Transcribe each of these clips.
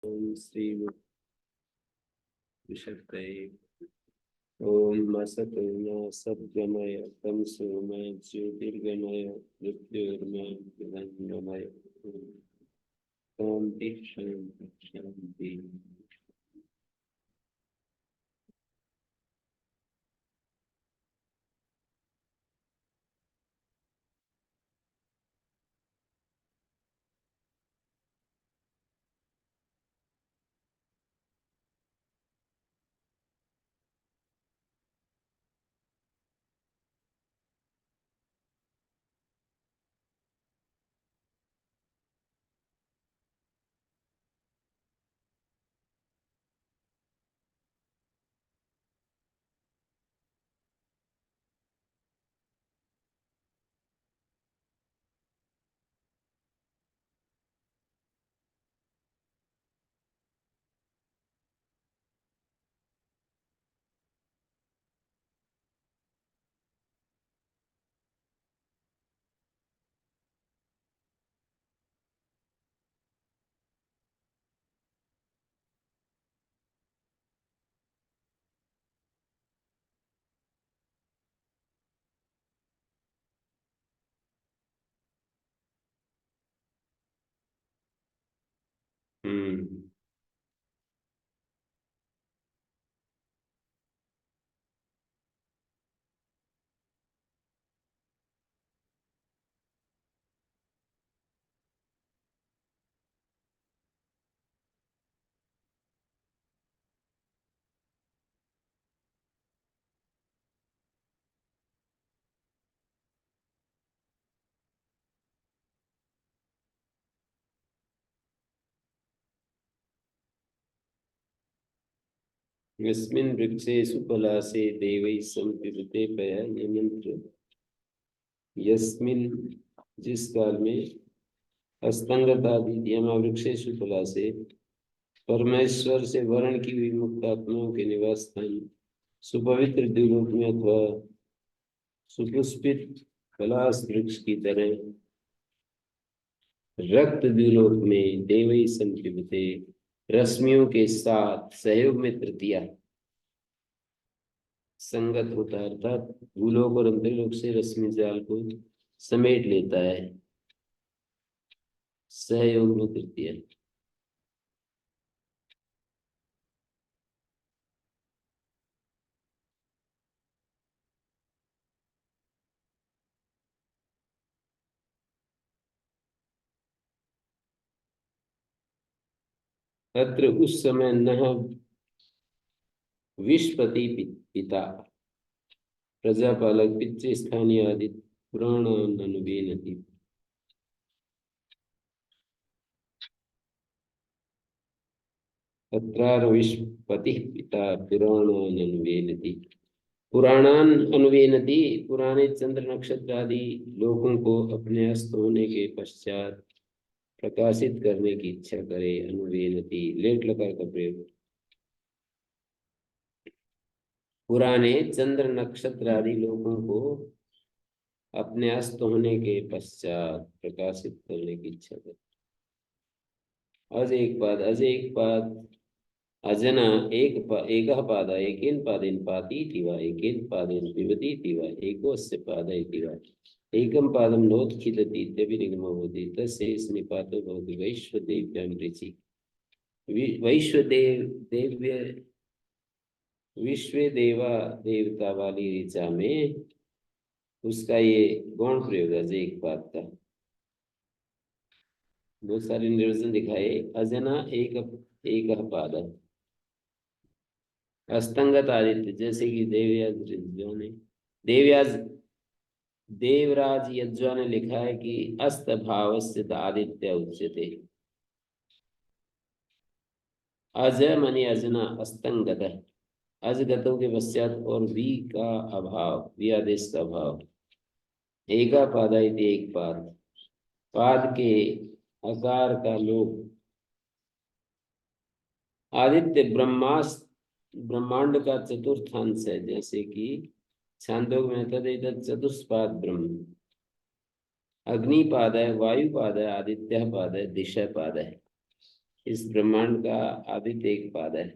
ओम श्री विशुद्धये ओम असतोमा सद्गमय तमसोमय ज्योतिर्गमय मृत्योर्मय विदंगमय शांति शांति शांति। हम्म यस्मिन् वृक्षेषु फलासे देवैः सम्पीड्यते पया। ये मंत्र यस्मिन् जिस काल में अस्तंगतादि वृक्षेषु फलासे परमेश्वर से वर्ण की विमुक्त आत्माओं के निवास स्थान सुपवित्र द्यूलोक में अथवा सुपुष्पित पलाश वृक्ष की तरह रक्त द्यूलोक में देवई संपीड़िते रश्मियों के साथ सहयोग में तृतीया संगत होता है, अर्थात भूलोक और अंतरिलोक से रश्मि जाल को समेट लेता है। सहयोग में तृतीया अत्र उस समय नह विश्वपति पिता प्रजापालक पितृस्थानीय आदि पुराण अनुवेनति। अत्रार विश्वपति पिता पुराणान अनुवेनति। पुराणान अनुवेनति पुराने चंद्र नक्षत्र आदि लोगों को अपने अस्त होने के पश्चात प्रकाशित करने की इच्छा करे। अनुवेनति लेट लकार का प्रयोग। पुराने चंद्र नक्षत्र आदि लोगों को अपने अस्त होने के पश्चात प्रकाशित करने की इच्छा करे। अज एक पाद अजना एक पाद एकेन पादेन पातीति वा एकेन पादेन पिबतीति वा एकोस्य पादयति वा एकम पादम नोत्खिदति इत्यभिनिगमो भवति तस्य निपातो भवति वैश्वदेव्यां ऋचि। वैश्वदेव देव्य विश्व देवा देवता वाली ऋचा में उसका ये गौण प्रयोग है। एक पाद का बहुत सारे निर्वचन दिखाए। अजना एक पाद अस्तंगत आदित्य जैसे कि देवयाज यज्वा ने देवराज यज्वा ने लिखा है कि अस्त भाव स्थित आदित्य उच्यते। अज मनी अजना अस्तंगत अजगतों के पश्चात और वी का अभाव वी आदेश का अभाव। एका पादा एक पाद पाद के आकार का लोग आदित्य ब्रह्मांड का चतुर्थांश है। जैसे कि छांदोग्य में तदेतत् चतुष्पाद ब्रह्म। अग्निपाद है, वायुपाद है, आदित्य पाद है, दिशा पाद है। इस ब्रह्मांड का आदित्य एक पाद है।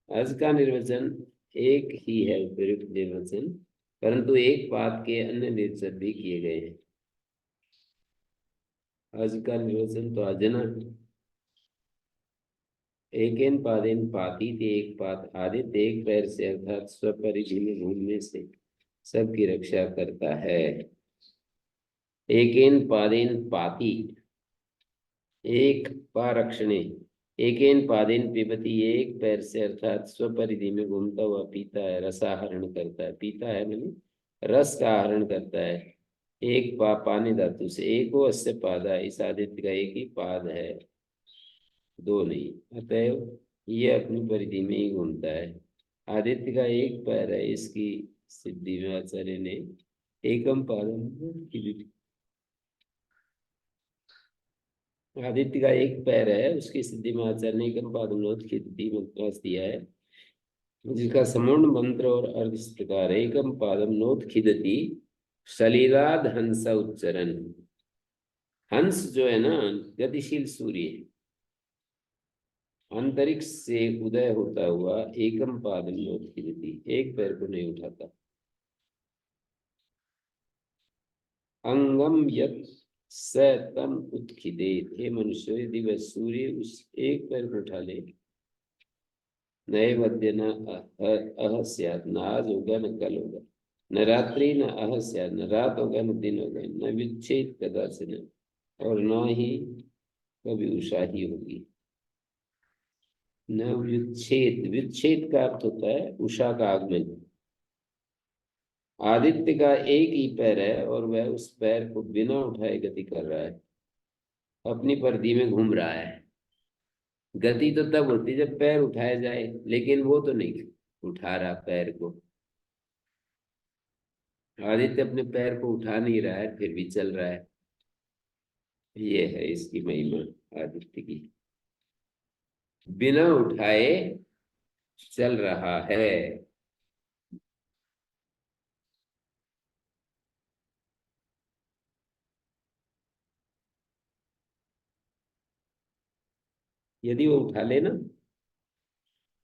अज का निर्वचन एक ही है, उपयुक्त निर्वचन, परंतु एक पाद के अन्य निर्वचन भी किए गए हैं। अज का निर्वचन तो अजना, एकेन पादेन पाती ते एक पाद आदित्य एक पैर से अर्थात स्वपरिधि में घूमने से सबकी रक्षा करता है। एकेन पादेन पाती, एक पारक्षणे, एकेन पादेन पिबती, एक पैर से अर्थात स्वपरिधि में घूमता हुआ पीता है, रसाहरण करता है। पीता है मैंने रस का आहरण करता है। एक पाने धातु से, एको अस्य पादा, इस आदित्य का एक ही पाद है, दो नहीं। अतएव ये अपनी परिधि में ही घूमता है। आदित्य का एक पैर है, इसकी सिद्धि में आचार्य ने एकम पादम की, आदित्य का एक पैर है, उसकी सिद्धि में आचार्य ने एकम पादम नोत खिदती मंत्र दिया है, जिसका समूर्ण मंत्र और अर्थ इस प्रकार है। एकम पादम नोत खिदती सलीलाद हंस उच्चरण। हंस जो है ना, गतिशील सूर्य, अंतरिक्ष से उदय होता हुआ एकम पादम नोत खिदती, एक पैर को नहीं उठाता। अंगम यत् स तम उत्खिदेत, हे मनुष्य यदि वह सूर्य उस एक पैर को उठा ले, नए मध्य न अह स्यात्, न आज होगा न कल होगा, न रात्रि न अह स्यात्, न रात होगा न दिन होगा, न विच्छेद कदाचिन, और न ही कभी उषा ही होगी। न विच्छेद, विच्छेद का अर्थ होता है उषा का आगमन। आदित्य का एक ही पैर है और वह उस पैर को बिना उठाए गति कर रहा है, अपनी परिधि में घूम रहा है। गति तो तब होती है जब पैर उठाया जाए, लेकिन वो तो नहीं उठा रहा पैर को। आदित्य अपने पैर को उठा नहीं रहा है, फिर भी चल रहा है। ये है इसकी महिमा आदित्य की, बिना उठाए चल रहा है। यदि वो उठा ले ना,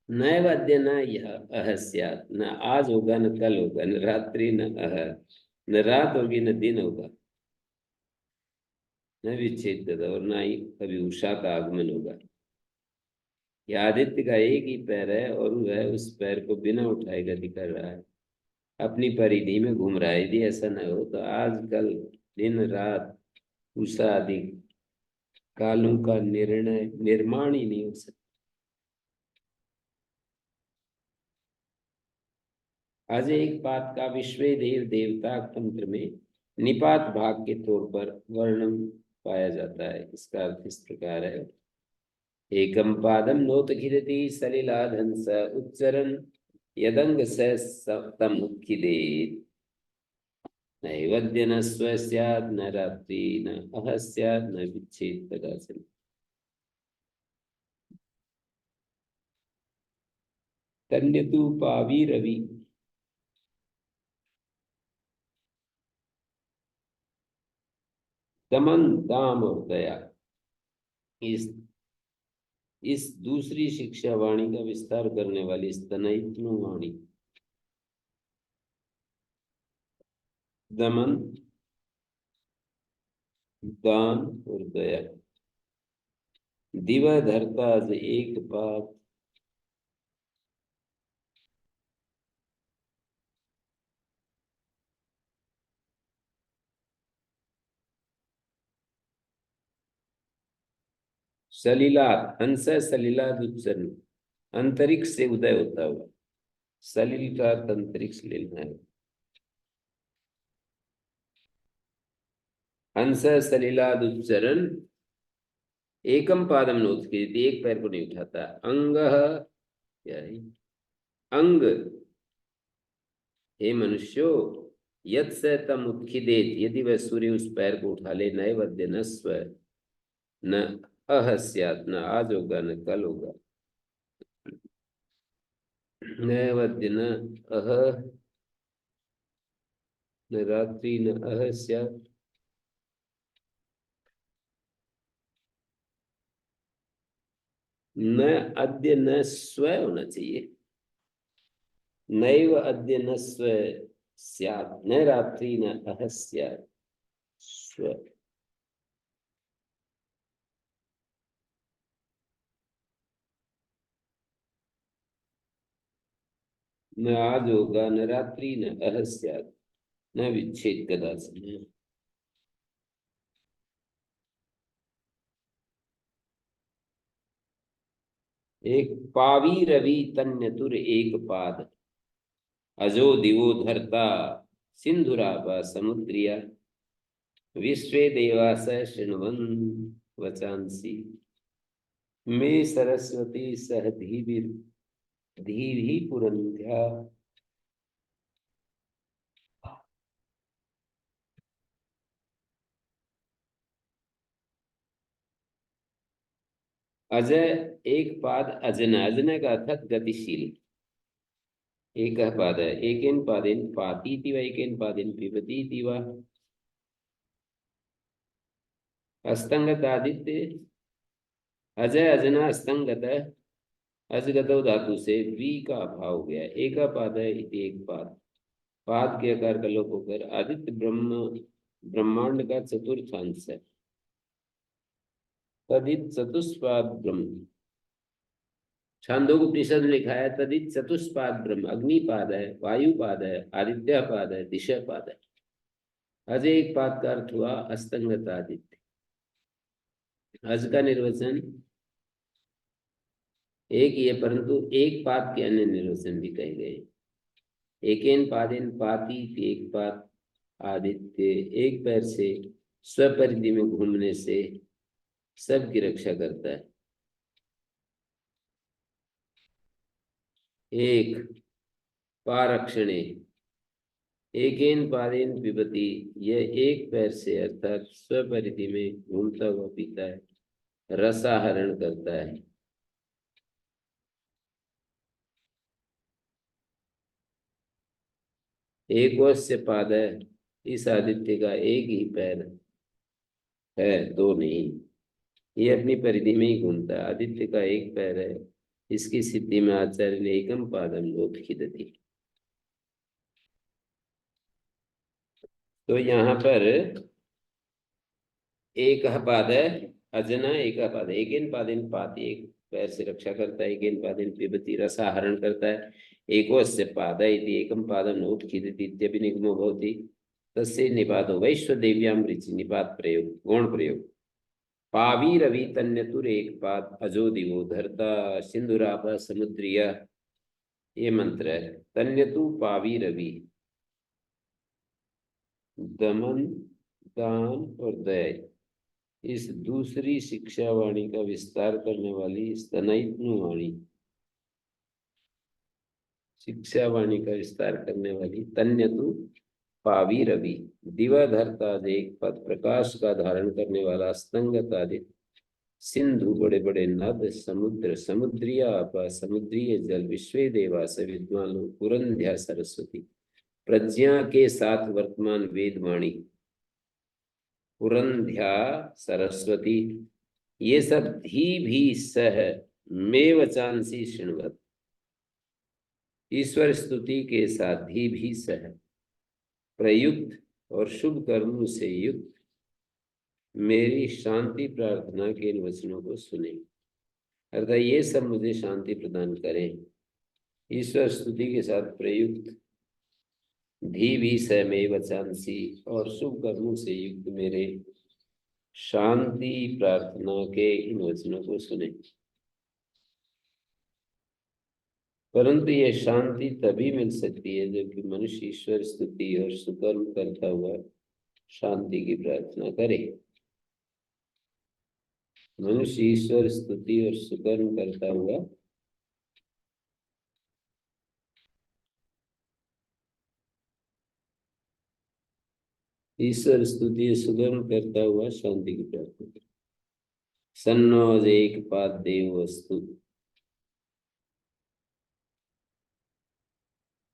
न वाद्य न यह अह स्यात्, न आज होगा न कल होगा, न रात्रि न अह, न रात होगी न दिन होगा, न विच्छेद और न ही कभी उषा का आगमन होगा। यह आदित्य का एक ही पैर है और वह उस पैर को बिना उठाए गति कर रहा है, अपनी परिधि में घूम रहा है। यदि ऐसा न हो तो आज कल दिन रात उषा आदि कालों का निर्णय निर्माण ही नहीं हो सकता। आज एक बात का विश्व देव देवता तंत्र में निपात भाग के तौर पर वर्णन पाया जाता है। इसका अर्थ इस प्रकार है। एकम पादम नोत खिदति सलिलाधंस उच्चरन यदंग स तम उत्खिदेत, नैवद्य न स्व स्यात्, न रात्रि न अह स्यात्, न विच्छेद कदाचन। तन्यतु पावी रवि, दमन दाम और दया, इस इस दूसरी शिक्षा वाणी का विस्तार करने वाली स्तनयित्नु वाणी। दमन, दान और दया, दिवा धरता आज एक बात, सलिलात, हंस सलिलात उच्चरण, अंतरिक्ष से उदय होता हुआ। सलिल का अर्थ अंतरिक्ष लेना है। हंस सलिलाद उच्चरण एकम पादम नोत के, एक पैर को नहीं उठाता। अंग, यानी अंग, हे मनुष्यो, यद स तम उत्खिदेत, यदि वह सूर्य उस पैर को उठा ले, नए वद्य न स्व न अह स्यात्, न आज होगा न कल होगा, न वद्य न अह, न रात्रि न अह स्यात्, न अद्य न स्व होना चाहिए। नैव अद्य न स्व स्यात्, न रात्रि न अह स्यात्, स्व। न आज होगा, न रात्रि न अह स्यात्, न विच्छेद कदाचन। एक पावी रवि तन्यतुर एक पाद, अजो दिवो धरता सिंधुरापा समुद्रिया, विश्वे देवास शृण्वन् वचांसि, मे सरस्वती सह धीभिः धीभिः पुरंध्या। अजय एक पाद अजन, अजन का अर्थ गतिशील। एक पाद है, एकेन पादेन पाती तीवा, एकेन पादेन पिबती तीवा। अस्तंगत आदित्य, अजय अजना अस्तंगत, अजगतो धातु से वी का अभाव हो गया। एक पाद है इति एक पाद, पाद के आकार का लोप होकर आदित्य ब्रह्म ब्रह्मांड का चतुर्थांश है। तदित चतुष्पाद ब्रह्म, छांदोग्य उपनिषद में लिखा है तदित चतुष्पाद ब्रह्म। अग्निपाद है, वायुपाद है, आदित्य पाद है, दिशा पाद है। अज एक पाद का अर्थ हुआ अस्तंगत आदित्य। अज का निर्वचन एक ही है, परंतु एक पाद के अन्य निर्वचन भी कहे गए। एकेन पादेन पाती एक पाद, आदित्य एक पैर से स्वपरिधि में घूमने से सबकी रक्षा करता है। एक पारक्षणे, एकेन पादेन पिबती, यह एक पैर से अर्थात स्वपरिधि में घूमता हुआ पीता है, रसाहरण करता है। एक वश्य पाद है, इस आदित्य का एक ही पैर है, दो नहीं। ये अपनी परिधि में ही घूमता है। आदित्य का एक पैर है, इसकी सिद्धि में आचार्य ने एकम पादम लोकहिदति। तो यहाँ पर एक पाद है अजना, एक पाद है, एकेन पादेन पाती, एक पैर से रक्षा करता है, एकेन पादेन पिबती रसाहरण करता है। एकोस्य पाद इति एकम पादम नोत्खिदति इत्यभिनिगमो भवति, तस्य निपातो वैश्वदेव्यां ऋचि निपात प्रयोग, गौण प्रयोग। पावी रवि तन्यतुर एक पाद, अजो दिवो धरता सिंधुराप समुद्रिय। ये मंत्र है। तन्यतु पावी रवि, दमन दान और दया, इस दूसरी शिक्षा वाणी का विस्तार करने वाली स्तनयित्नु वाणी, शिक्षा वाणी का विस्तार करने वाली तन्यतु पावी रवि, दिवा धरता एक पद, प्रकाश का धारण करने वाला स्तंगत आदित्य, सिंधु बड़े बड़े नद, समुद्र समुद्रीय आपा समुद्रीय जल, विश्वे देवास विद्वान लोग, पुरंध्या सरस्वती प्रज्ञा के साथ वर्तमान वेदवाणी, पुरंध्या सरस्वती, ये सब धी भी सह में वचांसी शृण्वत, ईश्वर स्तुति के साथ धी भी सह प्रयुक्त और शुभ कर्मों से युक्त मेरी शांति प्रार्थना के इन वचनों को सुने। अर्थात ये सब मुझे शांति प्रदान करें। ईश्वर स्तुति के साथ प्रयुक्त धी भी सह में वचांसी और शुभ कर्मों से युक्त मेरे शांति प्रार्थना के इन वचनों को सुने। परंतु यह शांति तभी मिल सकती है जबकि मनुष्य ईश्वर स्तुति और सुकर्म करता हुआ शांति की प्रार्थना करे। मनुष्य ईश्वर स्तुति और सुकर्म करता हुआ ईश्वर स्तुति सुकर्म करता हुआ शांति की प्रार्थना करे। सन्नोज एक पाद देव वस्तु,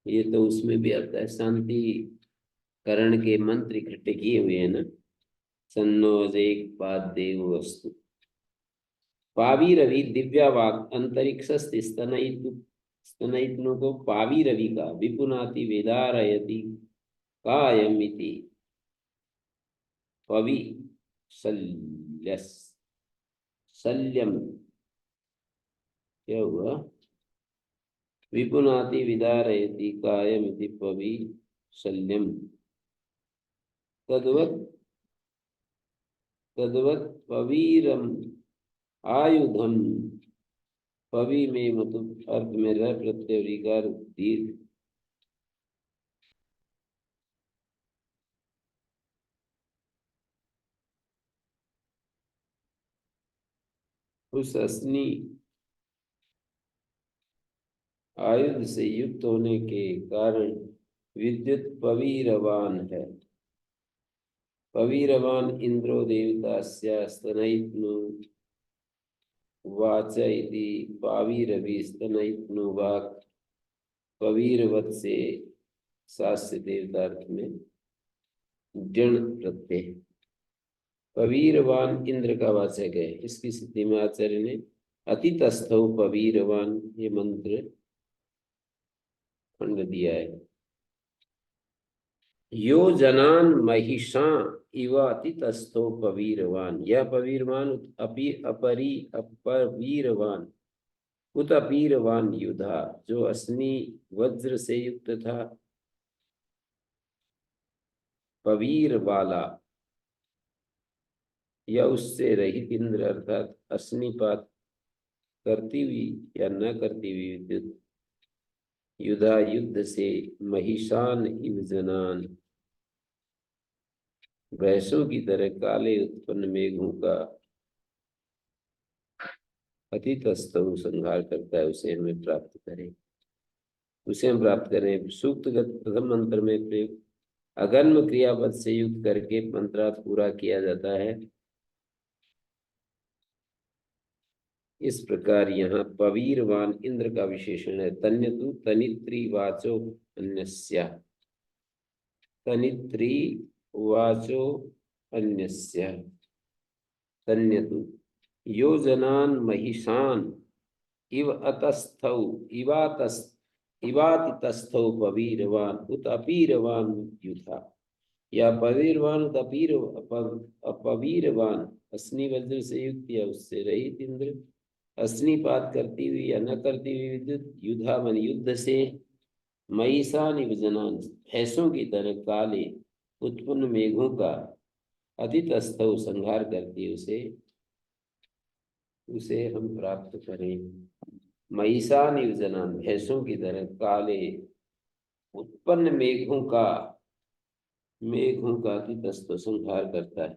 ये तो उसमें भी आता है, शांति करण के मंत्र इकट्ठे किए हुए हैं ना। सन्नोज एक पाद देव वस्तु, पावी रवि दिव्यावाक अंतरिक्ष स्तनयित्नु को पावी रवि का विपुनाति वेदारयति कायमिति पवि शल्यस शल्यम क्या हुआ विपुनाति विदारयति कायमिति पवि शल्यम तद्वत् तद्वत् पवीरम आयुधम पवि में मतलब अर्थ में रह प्रत्यय ऋकार दीर्घ उस असनी आयुध से युक्त होने के कारण विद्युत पवीरवान है। पवीरवान इंद्रो देवतास्य स्तनयित्नु वाच इति पावीरवि स्तनयित्नु वाक् पवीरवत से सास्य देवतार्थ में जन प्रत्यय पवीरवान इंद्र का वाचक है। इसकी स्थिति में आचार्य ने अतितस्थौ पवीरवान ये मंत्र खंड दिया है। यो जनान महिषा इव अतितस्थो पवीरवान यह पवीरवान अपवीरवान उत अपीरवान युधा जो असनी वज्र से युक्त था पवीर वाला या उससे रहित इंद्र अर्थात अश्निपात करती हुई या न करती हुई विद्युत युधा युद्ध से महिषान इव जनान भैंसों की तरह काले उत्पन्न मेघों का अतितस्तु संहार करता है उसे हमें प्राप्त करें उसे हम प्राप्त करें। सूक्त प्रथम मंत्र में प्रयोग अगन्म क्रियापद से युक्त करके मंत्रार्थ पूरा किया जाता है। इस प्रकार यहाँ पवीरवान इंद्र का विशेषण है। तन्यतु तनित्री वाचो अन्यस्य तनित्री वाचो अन्यस्य तन्यतु योजनान महिषान इव अतस्थौ इवातितस्थौ पवीरवान उत अपीरवान युथा या पवीरवान उत अपवीरवान असनी वज्र से युक्त या उससे रहित इंद्र असनीपात करती हुई या न करती हुई विद्युत युधा मन युद्ध से महिषा निवजनान भैंसों की तरह काले उत्पन्न मेघों का अतितस्थौ संहार करती उसे हम प्राप्त करें। महिषा निवजनान भैंसों की तरह काले उत्पन्न मेघों का अतितस्थौ संहार करता है।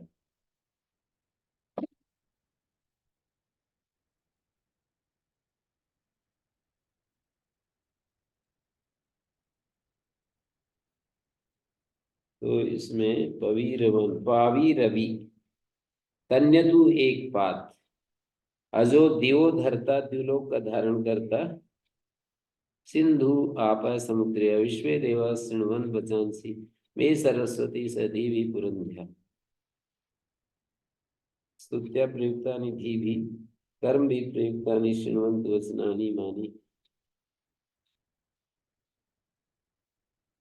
तो इसमें पवीरवन पावीरवि तन्यतु एक पात अजो दिवो धरता द्युलोक का धारण करता सिंधु आप समुद्र विश्व देवा शृण्वन वचांसी मे सरस्वती सदीवी पुरंध्या स्तुत्या प्रयुक्तानि धीभि कर्म भी प्रयुक्तानि शृण्वन्तु वचनानि मानि।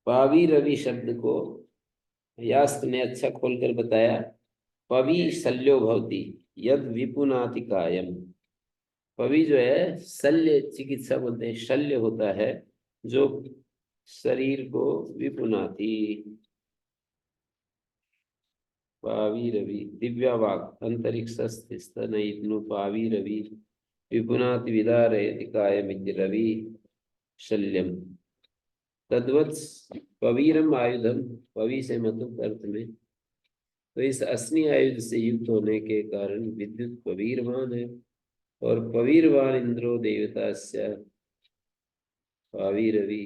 पावी रवि शब्द को यास्क ने अच्छा खोलकर बताया। पवि शल्यो भवति यद विपुनाति कायम पवि जो है शल्य चिकित्सा बोलते हैं शल्य होता है जो शरीर को विपुनाति पावी रवि दिव्यावाक अंतरिक्ष स्तनयित्नु पावी रवि विपुनाति विदारयति कायमिति रवि शल्यम तद्वत् पवीरम आयुधम पवि से मतलब अर्थ में तो इस असनी आयुध से युक्त होने के कारण विद्युत पवीरवान है और पवीरवान इंद्रो देवतास्य पावीरवि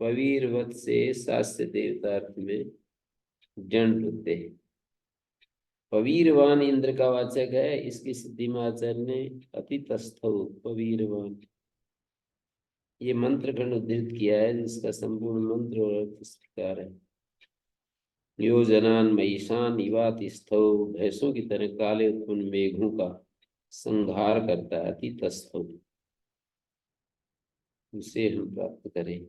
पवीरवत से शास्त्र देवतार्थ में जन प्रत्यय पवीरवान इंद्र का वाचक है। इसकी सिद्धि में आचार्य ने अतितस्थौ पवीरवान ये मंत्र खंड उद्धृत किया है जिसका संपूर्ण मंत्र और अर्थ इस प्रकार है। योजनान महिषान इवातिस्थौ, भैंसों की तरह काले उत्पन्न मेघों का संहार करता है अतितस्थौ, उसे हम प्राप्त करें।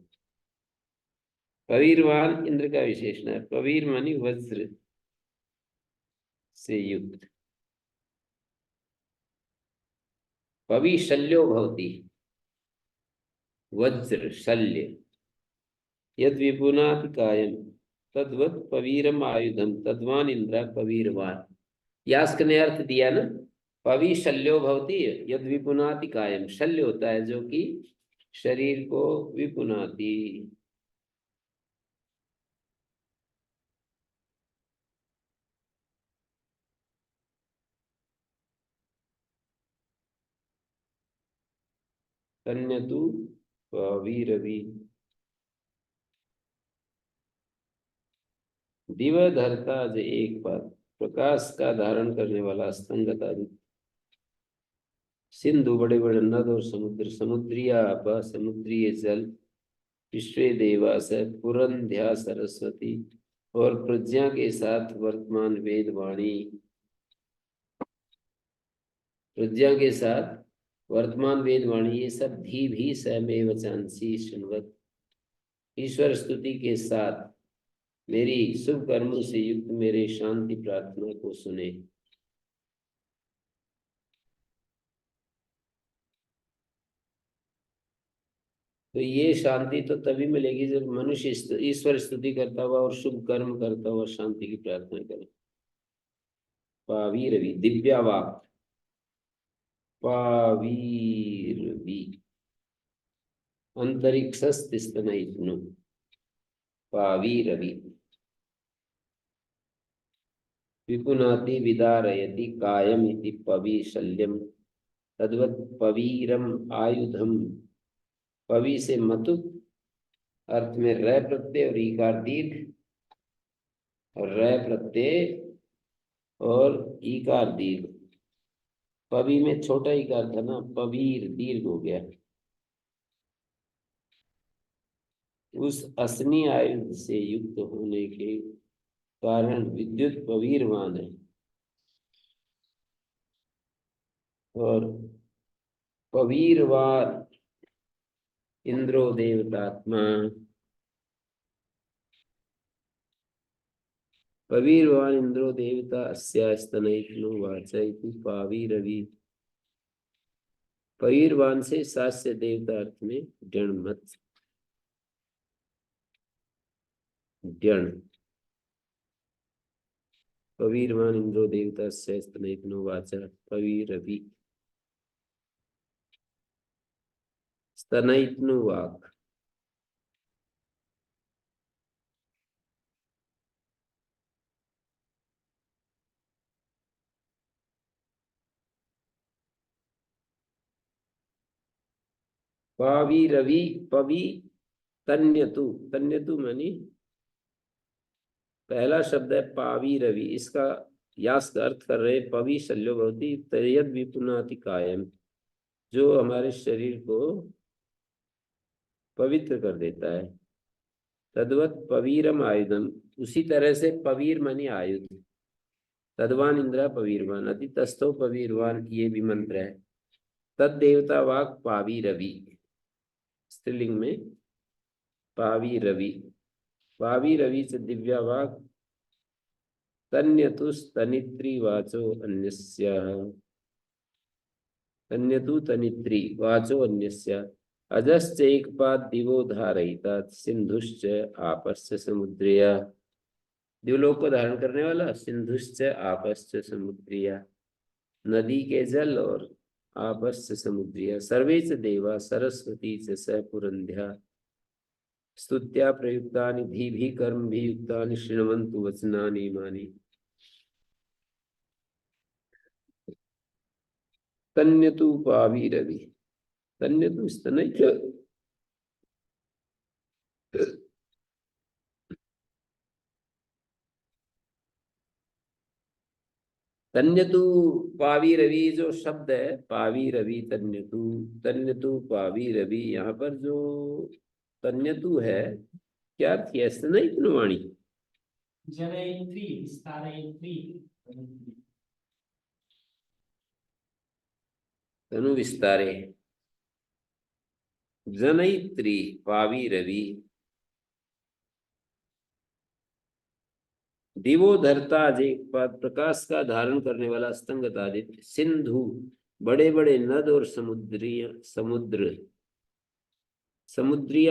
पवीरवान इंद्र का विशेषण है। पवीर मानी वज्र से युक्त। पवी शल्यो भवति, वज्र शल्य। यद विपुनाति कायम तद्वत् पवीरम आयुधम तद्वान इंद्र पवीरवान। यास्क ने अर्थ दिया ना, पवी शल्यो भवति यद विपुनाति कायम। शल्य होता है जो कि शरीर को विपुनाति। तन्यतु पवीरवि। दिव्य धरता ज एक पद, प्रकाश का धारण करने वाला स्तंगता। सिंधु बड़े बड़े नद और समुद्र, समुद्रीय आपा समुद्रीय जल, विश्व देवास पुरंध्या सरस्वती, और प्रज्ञा के साथ वर्तमान वेद वाणी। प्रज्ञा के साथ वर्तमान वेद वाणी, ये सब धी भी समेव चांसी शृण्वत। ईश्वर स्तुति के साथ मेरी शुभ कर्मों से युक्त मेरे शांति प्रार्थना को सुने। तो ये शांति तो तभी मिलेगी जब मनुष्य ईश्वर स्तुति करता हुआ और शुभ कर्म करता हुआ शांति की प्रार्थना करे। पावीरवि दिव्या वाक। पावीरवि अंतरिक्षस्तनयितनु। पावीरवि विपुनाति विदारयति कायम इति पवी शल्यम तद्वत् पवीरम आयुधम। पवी से मतु अर्थ में रै प्रत्यय और ईकार दीर्घ, और रै प्रत्यय और ईकार दीर्घ। पवी में छोटा ईकार था ना, पवीर दीर्घ हो गया। उस असनी आयुध से युक्त होने के कारण विद्युत पवीरवान है। और पवीरवान इंद्रो देवतात्मा। पवीरवान इंद्रो देवता अस्या स्तनयितनु वाचा इति पावीरवि। पवीरवान से सास्य देवता अर्थ में डण मत। डण पवीरवान इंद्रो देवता अस्या स्तनयितनु वाचा पवीरवि। स्तनयितनु वाक। पावीरवि पवी तन्यतु। तन्यतु मानी पहला शब्द है पावीरवि, इसका यास्क अर्थ कर रहे पवी शल्यो भवति तयद विपुनाति कायम, जो हमारे शरीर को पवित्र कर देता है। तद्वत पवीरम आयुधम, उसी तरह से पवीर मानी आयुध। तद्वान इंद्रा पवीरवान अति तस्थो पवीरवान, ये भी मंत्र है। तद देवता वाक पावीरवि, स्त्रीलिंग में पावीरवि। पावीरवि से दिव्या वाक तन्यतु तनित्री वाचो अन्यस्य। तन्यतु तनित्री वाचो अन्यस्य। अजश्च एकपाद दिवो धारयिता सिंधुश्च आपस्य समुद्रिया। दिवलोक को धारण करने वाला, सिंधुश्च आपस्य समुद्रिया नदी के जल, और आपस्य समुद्रिया सर्वे च देवा सरस्वती च स पुरंध्या स्तुत्या प्रयुक्तानि धीभिः कर्मभिः युक्तानि शृण्वन्तु वचनानि इमानि। तन्यतु पावीरवि। तन्यतु स्तनयितु। तन्यतु पावीरवि जो शब्द है, पावीरवि तन्यतु। तन्यतु पावीरवि, यहाँ पर जो तन्यतु है क्या अर्थ है? स्तनयितनु वाणी। जनयित्री विस्तारयित्री तनु विस्तारे, जनयित्री पावी रवि, दिवो धरता अजय प्रकाश का धारण करने वाला स्तंगत आदित्य, सिंधु बड़े बड़े नद और समुद्रीय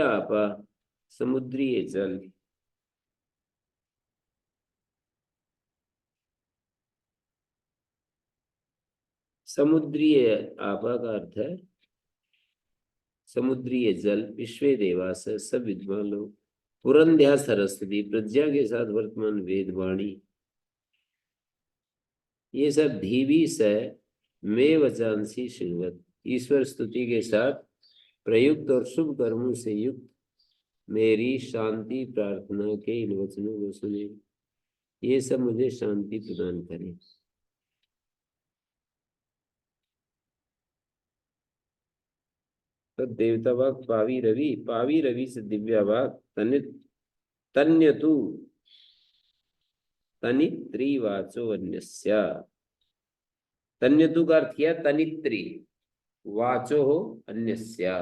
आपा, समुद्रीय जल, समुद्रीय आपा का अर्थ है समुद्रीय जल, विश्व देवास सब विद्वान लोग, पुरंध्या सरस्वती प्रज्ञा के साथ वर्तमान वेदवाणी, ये सब धीवी स में वचांसी श्रीवत, ईश्वर स्तुति के साथ प्रयुक्त और शुभ कर्मों से युक्त मेरी शांति प्रार्थना के इन वचनों को सुने, ये सब मुझे शांति प्रदान करें। तो देवता वाक पावी रवि से दिव्या वाक तन्यतु तनित्रीवाचो अन्यस्या, तन्यतु का अर्थ किया तनित्री, वाचो हो अन्यस्या,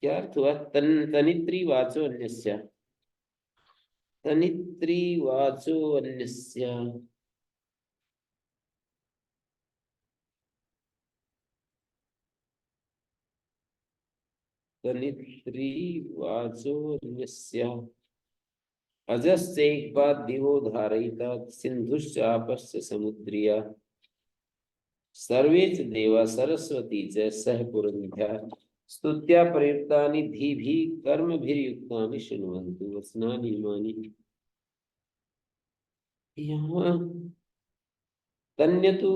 क्या अर्थ हुआ? तनित्री वाचो अन्यस्या, तनित्री वाचो अन्यस्या, तनित्री वाचो अन्यस्या, अजस्य एक बात दिवो धारयिता सिंधुश्च आपस्य समुद्रिया, सर्वे च देवा सरस्वती च सह पुरंध्या, स्तुत्या प्रयुक्तानि धीभिः कर्मभिर्युक्तानि शृण्वन्तु वचनानि इमानि। यहाँ तन्यतु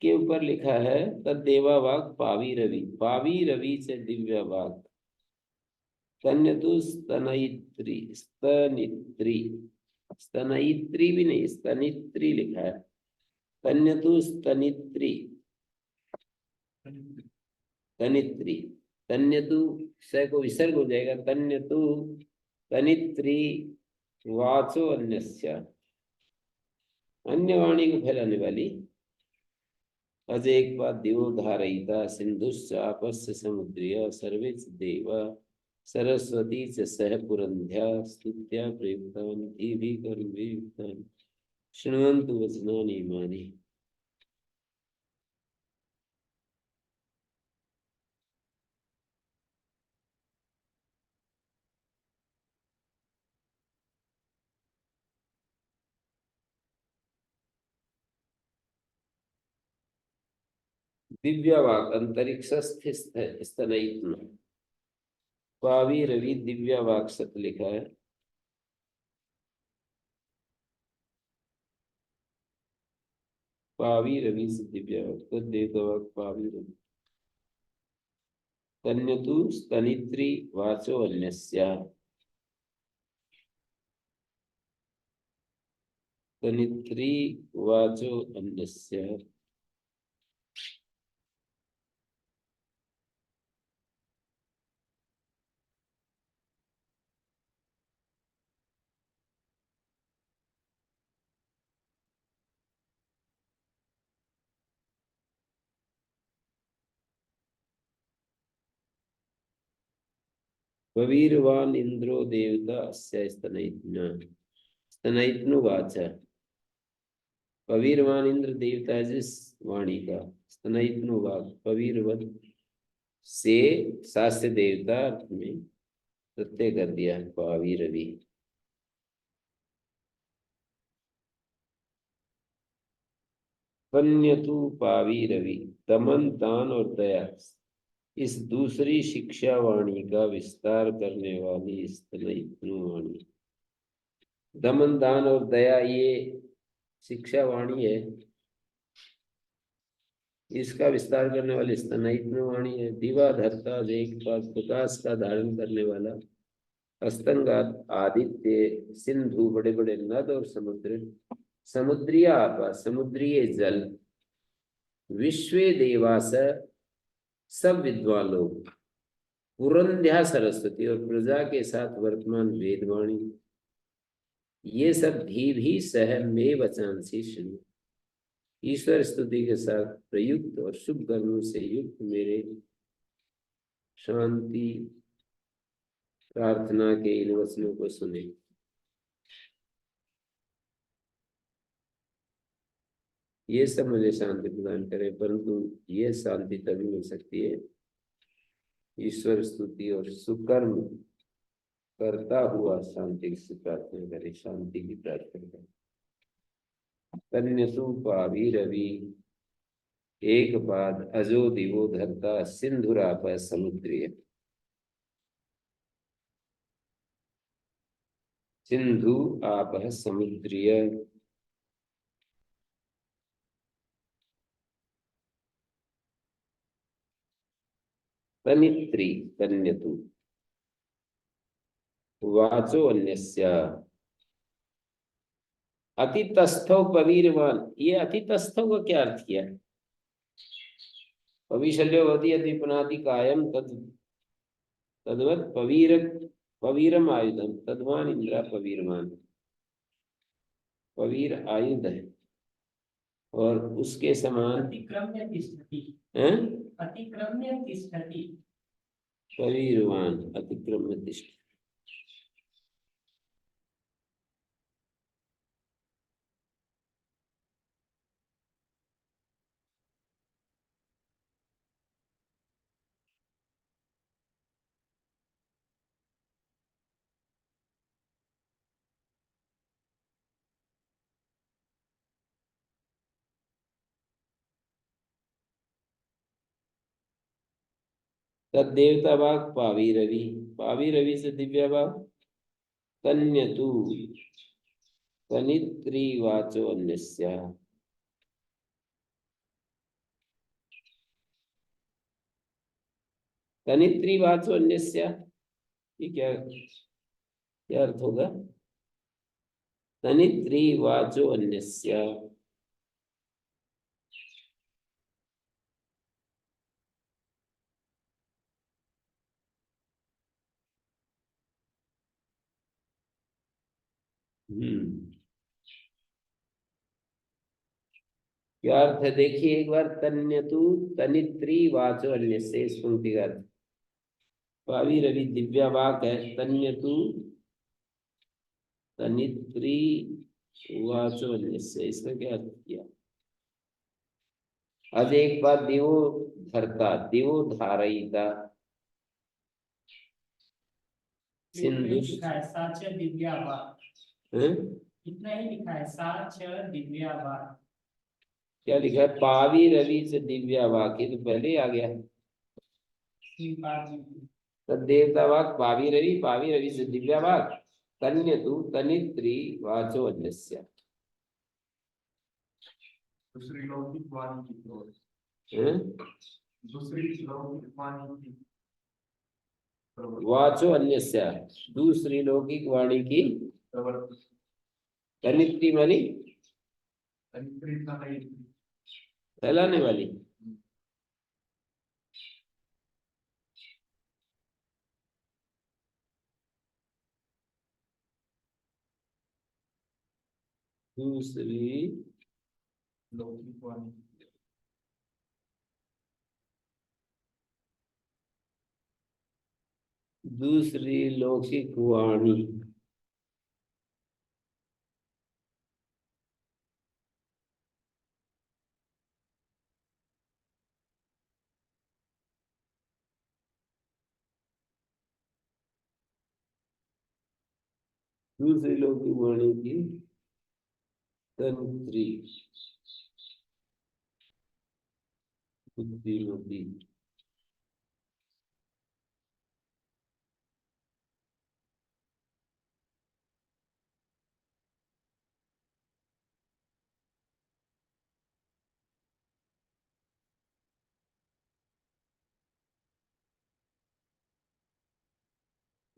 के ऊपर लिखा है तद्देवा वाक पावी रवि से दिव्य वाक, तन्यतु स्तनयित्री, स्तनित्री, स्तनयित्री भी नहीं स्तनित्री लिखा है, तन्यतु स्तनित्री, तनित्री, तन्यतु स को विसर्ग हो जाएगा, तन्यतु तनित्री वाचो अन्यस्या, अन्य वाणी को फैलाने वाली, अज एक बात दिवो धारयिता सिंधुश्च आपस्य समुद्रिया, सर्वे च देवा सरस्वती च सह पुरंध्या, स्तुत्या प्रयुक्तानि धीभिः कर्मभिर्युक्तानि शृण्वन्तु वचनानि इमानि। दिव्या वाक अंतरिक्षस्थ स्तनयित्न, पावी रवि दिव्या वाक सत लिखा है, पावी रवि से दिव्या वाक, तो देवता वाक पावी रवि, तन्यतु स्तनित्री वाचो अन्यस्या, तनित्री वाचो अन्यस्या, पवीरवान इंद्रो देवता अस्य स्तनयित्न, स्तनयित्नुवाच, पवीरवान इंद्र देवता है जिस वाणी का, स्तनयित्नुवाच पवीरवत से शास्त्र देवता अर्थ में प्रत्यय कर दिया, पावी रवि, तन्यतु पावी रवि, दमन दान और दया, इस दूसरी शिक्षा वाणी का विस्तार करने वाली स्तनयित्नु वाणी, दमन दान और दया ये शिक्षा वाणी है, इसका विस्तार करने वाली स्तनयित्नु वाणी है। दिवा धरता एक प्रकाश का धारण करने वाला, अस्तंगात आदित्य, सिंधु बड़े बड़े नद और समुद्र, समुद्रीय आपा समुद्रीय जल, विश्व देवास सब विद्वान लोग, पुरंध्या सरस्वती और प्रजा के साथ वर्तमान वेदवाणी, ये सब भी सह में वचांसी शुरू। ईश्वर स्तुति के साथ प्रयुक्त और शुभ कर्मों से युक्त मेरे शांति प्रार्थना के इन वचनों को सुने। ये सब मुझे शांति प्रदान करे, परंतु ये शांति तभी मिल सकती है ईश्वर स्तुति और सुकर्म करता हुआ शांति की प्रार्थना करे, शांति की प्रार्थना करे। तन्यसु पावीरवि एक पाद अजो दिवो धरता सिंधुराप समुद्रीय। सिंधु आप समुद्रीय। तनित्री तन्यतु वाचो अन्यस्य अतितस्थौ पवीरवान। ये अतितस्थौ का क्या अर्थ किया? पविशल्यो भवति यदि पुनाति कायम तद्वत् पवीरम आयुधम तद्वान इंद्रा पवीरमान। पवीर आयुध है और उसके समान अतिक्रम्य तिष्ठति। हैं? अतिक्रम्य तिष्ठति। पवीरवान अतिक्रम्य तिष्ठ। तद देवता भाग पावी रवि। पावी रवि से दिव्या भाग तन्यतु तनित्रीवाचो अन्यस्य। तनित्रीवाचो अन्यस्य ये क्या अर्थ होगा? तनित्रीवाचो अन्यस्य क्या अर्थ है? देखिए एक बार। तन्यतु तनित्रीवाचो अन्यस्य, इस पंक्ति का अर्थ। पावी रवि दिव्या वाक है। तन्यतु तनित्री वाचो अन्यस्य, इसका क्या अर्थ किया? आज एक बार दिवो धरता दिवो धारयिता सिंधु। लिखा है साच दिव्या वाक। हैं? इतना ही लिखा है साच दिव्या वाक। क्या लिखा है? पावी रवि से दिव्या वाक, ये तो पहले ही आ गया। देवता वाक पावी रवि से दिव्या वाक तन्यतु तनित्री वाचो अन्यस्य। दूसरी लौकिक वाणी की ओर। हैं? दूसरी लौकिक वाणी की वाचो अन्यस्य, दूसरी लौकिक वाणी की प्रवृत्ति। तनित्री वाली तनित्रीता नहीं। फैलाने वाली। दूसरी लौकिक वाणी। दूसरी लौकिक वाणी। दूसरी लौकिक वाणी की तंत्री बुद्धिमती।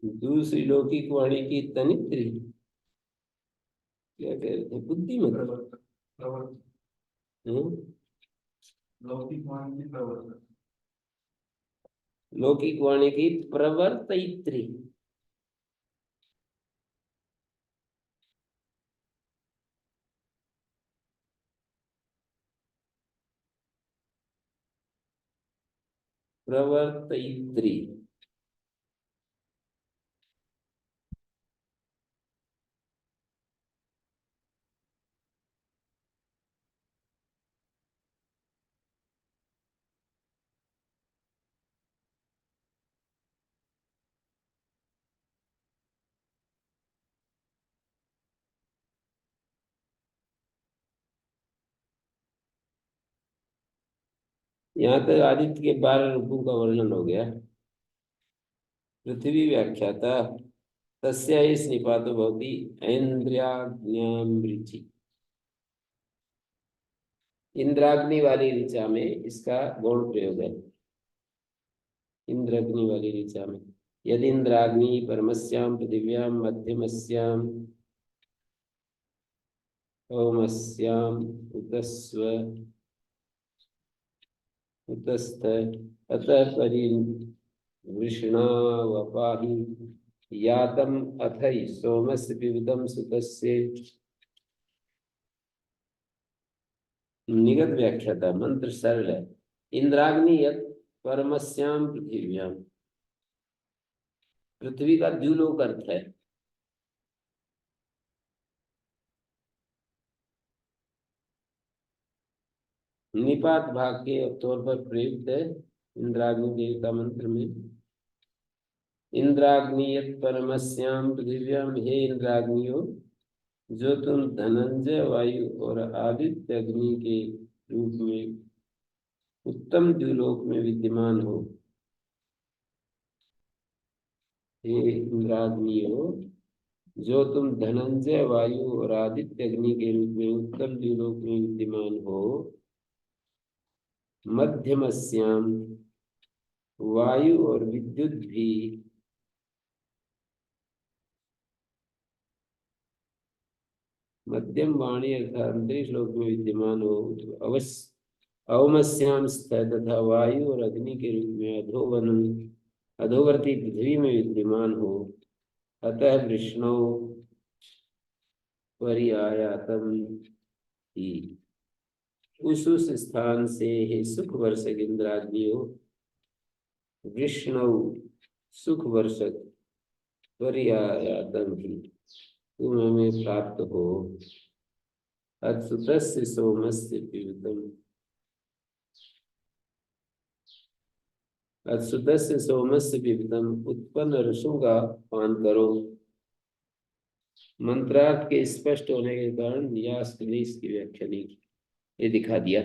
दूसरी लौकिक वाणी की तनित्री क्या कहते हैं? बुद्धिमती। प्रवर्तक। हम्म? लौकिक वाणी की प्रवर्तक। लौकिक वाणी की प्रवर्तयित्री। प्रवर्तयित्री। यहाँ तक आदित्य के 12 रूपों का वर्णन हो गया। पृथ्वी व्याख्याता तस्या इस निपातो भवति ऐन्द्रियाग्न्यामृचि। इंद्राग्नि वाली ऋचा में इसका गौण प्रयोग है। इंद्राग्नि वाली ऋचा में यदि इंद्राग्नि परमस्याम पृथिव्याम मध्यमस्याम ओमस्याम उतस्व उतस्थ अतः परिवृष्णावपाहि यातम अथई सोमस्य पिबतम सुतस्य। निगत व्याख्याता मंत्र सरल है। इंद्राग्नि यत् परमस्याम पृथिव्याम, पृथ्वी का द्युलोक अर्थ है। निपात भाग के तौर पर प्रयुक्त है इंद्राग्नि देवता मंत्र में। इंद्राग्नि यत् परमस्याम पृथिव्याम, हे इंद्राग्नियो जो तुम धनंजय वायु और आदित्य अग्नि के रूप में उत्तम द्युलोक में विद्यमान हो। हे इंद्राग्नियो जो तुम धनंजय वायु और आदित्य अग्नि के रूप में उत्तम द्युलोक में विद्यमान हो। मध्यमस्याम, वायु और विद्युत भी मध्यम वाणी अर्थात अंतरिक्ष लोक में विद्यमान हो। अवश्य अवमस्याम स्थित तथा वायु और अग्नि के रूप में अधोवर्ती पृथ्वी में विद्यमान हो। अतः विष्णु परियायातम ही, उस स्थान से हे सुख वर्षक इंद्राग्नियों विष्णु सुख वर्षक परियायातम ही तुम हमें प्राप्त हो। अच्युतस्य सोमस्य पिबतम, अच्युतस्य सोमस्य पिबतम उत्पन्न ऋषों का पान करो। मंत्रार्थ के स्पष्ट होने के कारण व्यास ने इसकी व्याख्या नहीं की, ये दिखा दिया।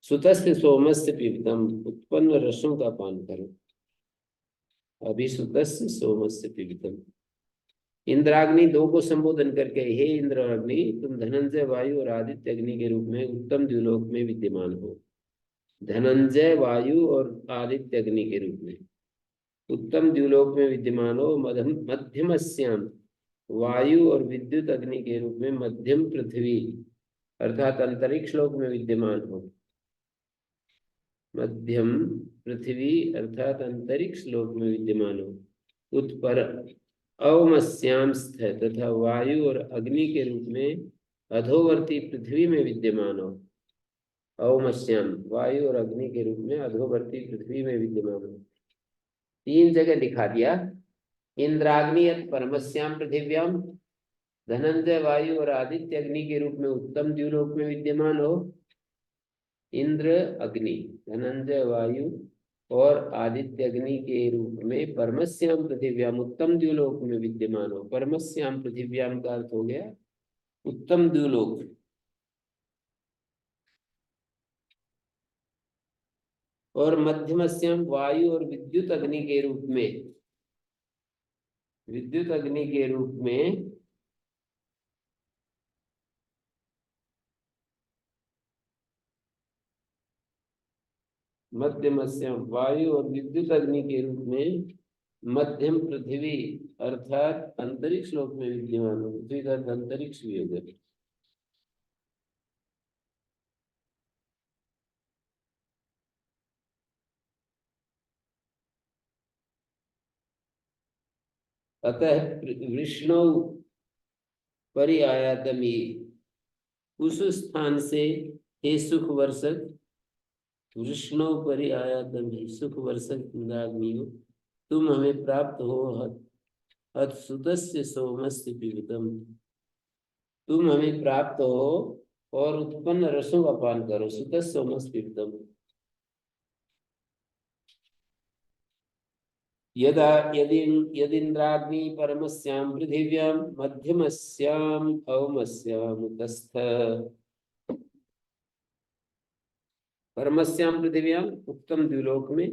सुतस्य सोमस्य पिबतम उत्पन्न रसों का पान करो। अभिसुतस्य सोमस्य पिबतम। इंद्राग्नि दो को संबोधन करके, हे इंद्राग्नि तुम धनंजय वायु और आदित्य अग्नि के रूप में उत्तम द्युलोक में विद्यमान हो। धनंजय वायु और आदित्य अग्नि के रूप में उत्तम द्युलोक में विद्यमान हो। मध्यमस्याम, वायु और विद्युत अग्नि के रूप में मध्यम पृथ्वी अर्थात अंतरिक्ष लोक में विद्यमान हो। मध्यम पृथ्वी अर्थात अंतरिक्ष लोक में विद्यमान हो। उत्पर अवमस्याम स्थित तथा वायु और अग्नि के रूप में अधोवर्ती पृथ्वी में विद्यमान हो। अवमस्याम वायु और अग्नि के रूप में अधोवर्ती पृथ्वी में विद्यमान हो। 3 जगह दिखा दिया। इंद्राग्नि परमस्याम पृथिव्याम, धनंजय वायु और आदित्य अग्नि के रूप में उत्तम द्युलोक में विद्यमान हो। इंद्र अग्नि धनंजय वायु और आदित्य अग्नि के रूप में परमस्याम पृथिव्याम उत्तम द्युलोक में विद्यमान हो। परमस्याम पृथिव्याम का अर्थ हो गया उत्तम द्युलोक। और मध्यमस्याम वायु और विद्युत अग्नि के रूप में, विद्युत अग्नि के रूप में मध्यमस्याम वायु और विद्युत अग्नि के रूप में मध्यम पृथ्वी अर्थात अंतरिक्ष लोक में विद्यमान हो। पृथ्वी का अंतरिक्ष भी हो गया। अतः विष्णु परियायातमी, उस स्थान से हे सुख वर्षक वृष्णो परि आयातम हि सुख वर्षक इंद्राग्नियो तुम हमें प्राप्त हो अथ सुतस्य सोमस्य पिबतम। तुम हमें प्राप्त हो और उत्पन्न रसों का पान करो। सुतस्य सोमस्य पिबतम। यदा यदिन्द्राग्नि परमस्यां पृथिव्यां मध्यमस्याम् अवमस्याम् उतस्थ। परमस्यां पृथिव्याम उत्तम द्विलोक में,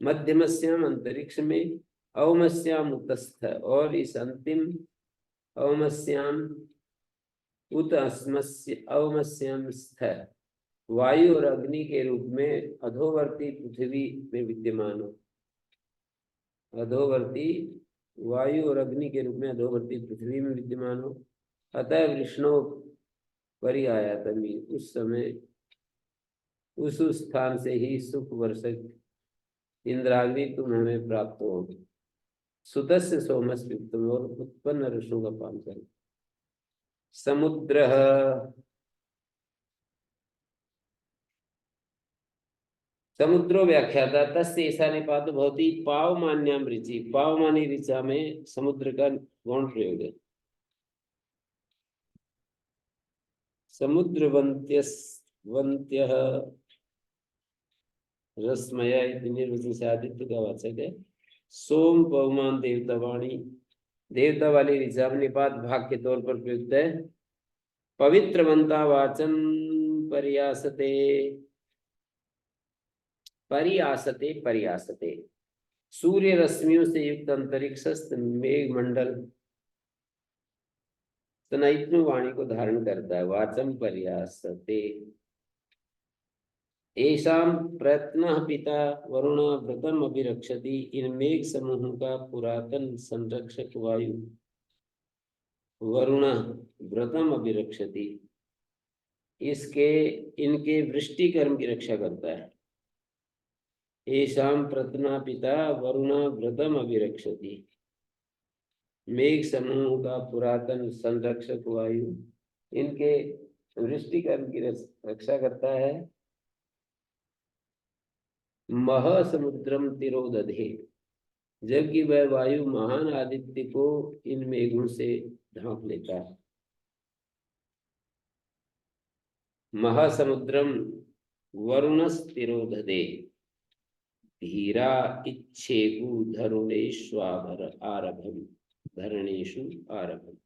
मध्यमस्याम अंतरिक्ष में, अवमस्याम उतस्थ और इस अंतिम अवमस्याम उत अस्मस्य अवमस्याम स्थ वायु और अग्नि के रूप में अधोवर्ती पृथ्वी में विद्यमान हो। अधोवर्ती वायु और अग्नि के रूप में अधोवर्ती पृथ्वी में विद्यमान हो। अतः विष्णु परि आयातमी, उस समय उस स्थान से ही सुख वर्षक इंद्राग्नि तुम हमें प्राप्त हो। सुतस्य सोमस पिबतम और उत्पन्न ऋषों का पान करो। समुद्र समुद्रो व्याख्याता तस्य ऐसा निपात भवती पावमान्याम ऋचि। पावमानी ऋचा में समुद्र का गौण प्रयोग है। समुद्र वंत्यः रसमया इति निर्वचन से आदित्य का वाचक है। सोम पवमान देवता वाणी, देवता वाली ऋचा में निपात भाग के तौर पर प्रयुक्त है। पवित्रवंता वाचन पर्यासते पर्यासते पर्यासते। सूर्य रश्मियों से युक्त अंतरिक्षस्थ मेघ मंडल तनयित्नु वाणी को धारण करता है। वाचम पर्यासते। एषां प्रयत्नः पिता वरुण व्रतम अभिरक्षति। इन मेघ समूह का पुरातन संरक्षक वायु वरुण व्रतम अभिरक्षति, इनके वृष्टि कर्म की रक्षा करता है। एषां प्रयत्नः पिता वरुण व्रतम अभिरक्षति। मेघ समूह का पुरातन संरक्षक वायु इनके वृष्टि कर्म की रक्षा करता है। महासमुद्रम तिरोदधे, जबकि वह वायु महान आदित्य को इन मेघों से ढांक लेता है। महासमुद्रम वरुणस्तिरोदधे धीरा इच्छेकु धरुणेष्वाभर आरभम धरणेषु आरभम।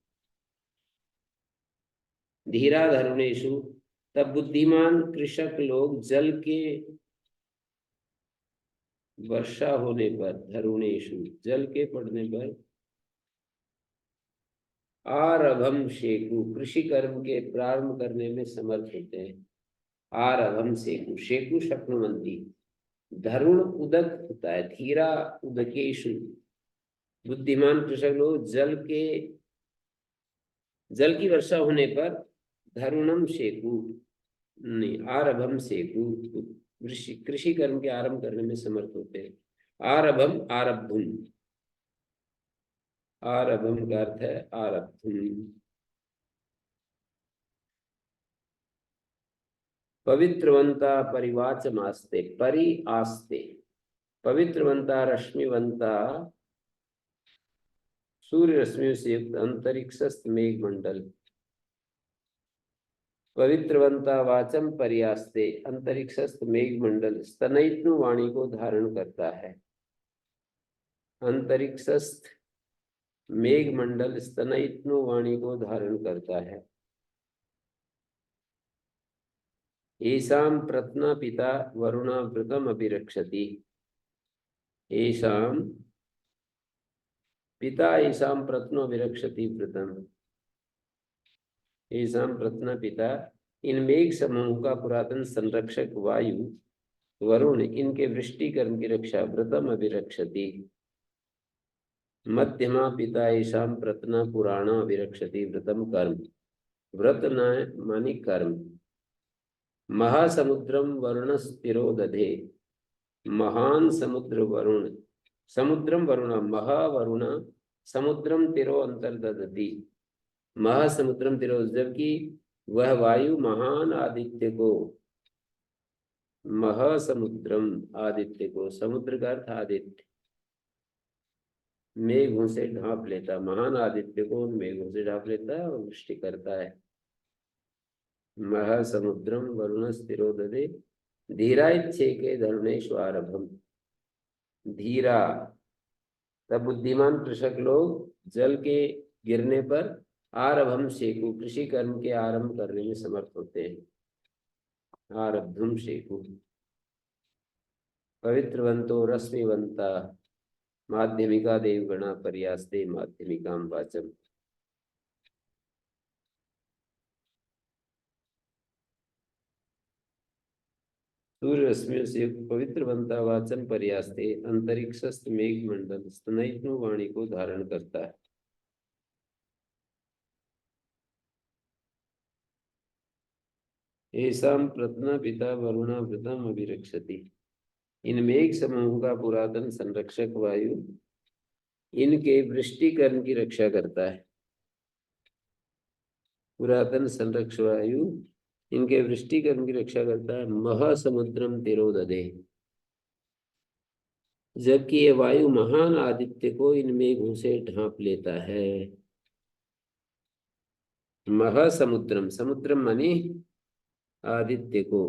धीरा धरुणेषु, तब बुद्धिमान कृषक लोग जल के वर्षा होने पर, धरुणेषु जल के पड़ने पर, आरभम शेकु कृषि कर्म के प्रारंभ करने में समर्थ होते हैं। आरभम शेकु, शेकु शक्नुवंती, धरुण उदक होता है। धीरा उदकेशु, बुद्धिमान कृषक लोग जल की वर्षा होने पर धरुणम शेकु नहीं आरभम शेकु कृषि कर्म के आरंभ करने में समर्थ होते हैं। आरभम आरब्धुम, आरभम का अर्थ है आरब्धुम। पवित्रवंता परिवाचमास्ते, परि आस्ते, पवित्रवंता रश्मिवंता सूर्य रश्मियों से युक्त अंतरिक्षस्थ मेघ मंडल। पवित्रवंता वाचम पर्यास्ते, अंतरिक्षस्थ मेघ मंडल स्तनयित्नु वाणी को धारण करता है। अंतरिक्षस्थ मेघ मंडल स्तनयित्नु वाणी को धारण करता है। एषां प्रत्न पिता वरुण व्रतम अभिरक्षति। एषां पिता एषां प्रत्नो विरक्षति व्रतम। एषां प्रत्न पिता, इन मेघ समूह का पुरातन संरक्षक वायु वरुण इनके वृष्टि कर्म की रक्षा व्रतम अभिरक्षति। मध्यमा पिता एषां प्रत्न पुराण अभिरक्षति व्रतम कर्म। व्रत न मानी कर्म। महासमुद्रम वरुण स्थिरोदधे, महान समुद्र वरुण, समुद्रम वरुण महावरुण समुद्रम तिरो अंतर्दधति। महासमुद्रम तिरो, जबकि वह वायु महान आदित्य को महासमुद्रम आदित्य को, समुद्र का अर्थ आदित्य, मेघों से ढांप लेता, महान आदित्य को उन मेघों से ढांप लेता है और वृष्टि करता है। महासमुद्रम वरुण स्थिरोदधे धीराइच्छेके धरुणेषु आरभम। धीरा, तब बुद्धिमान कृषक लोग जल के गिरने पर आरभम शेकु, कृषि कर्म के आरंभ करने में समर्थ होते हैं। आरब्धुम शेकु। पवित्रवंतो रश्मिवंता माध्यमिका देवगणा पर्यास्ते माध्यमिकाम वाचम। सूर्य रश्मियों से युक्त पवित्र बनता वाचन पर्यास्ते अंतरिक्षस्थ मेघ मंडल स्तनयित्नु वाणी को धारण करता है। ऐसाम प्रत्न पिता वरुणावृतम अभिरक्षति। इन मेघ समूह का पुरातन संरक्षक वायु इनके वृष्टिकरण की रक्षा करता है। पुरातन संरक्षक वायु इनके वृष्टिकरण की रक्षा करता है। महासमुद्रम तिरोदधे, जबकि ये वायु महान आदित्य को इन मेघों से ढांप लेता है। महासमुद्रम, समुद्रम माने आदित्य को,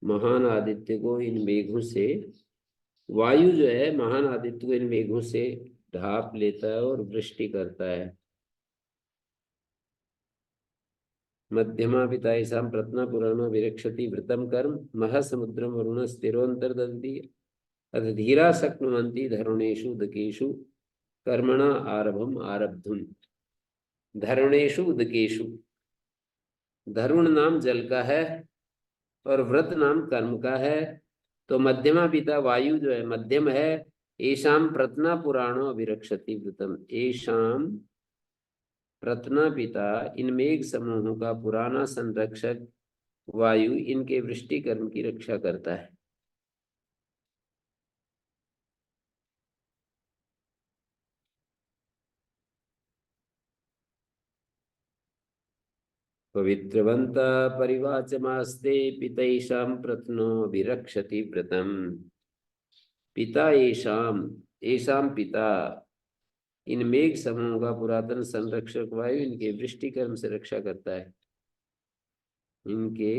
महान आदित्य को इन मेघों से, वायु जो है महान आदित्य को इन मेघों से ढांप लेता है और वृष्टि करता है। मध्यमा पिता ऐसा प्रत्न पुराण विरक्षति वृतम कर्म महासमुद्रम वरुण स्थिरोन्तर्दधति अथ धीरा शक्नुवन्ति धरुणेषु उदकेषु कर्मणा आरभम आरब्धुम। धरुणेषु उदकेषु, धरुण नाम जल का है और व्रत नाम कर्म का है। तो मध्यमा पिता वायु जो है मध्यम है। ऐशाम प्रत्ना पुराणो अभिरक्षति वृतम। ऐशाम प्रत्ना पिता, इन मेघ समूहों का पुराना संरक्षक वायु इनके वृष्टि कर्म की रक्षा करता है। पवित्रवंता परिवाचमास्ते पितैषां प्रत्नो अभिरक्षति व्रतम। पिता ऐशाम, ऐशाम पिता, इन मेघ समूह का पुरातन संरक्षक वायु इनके वृष्टि कर्म से रक्षा करता है। इनके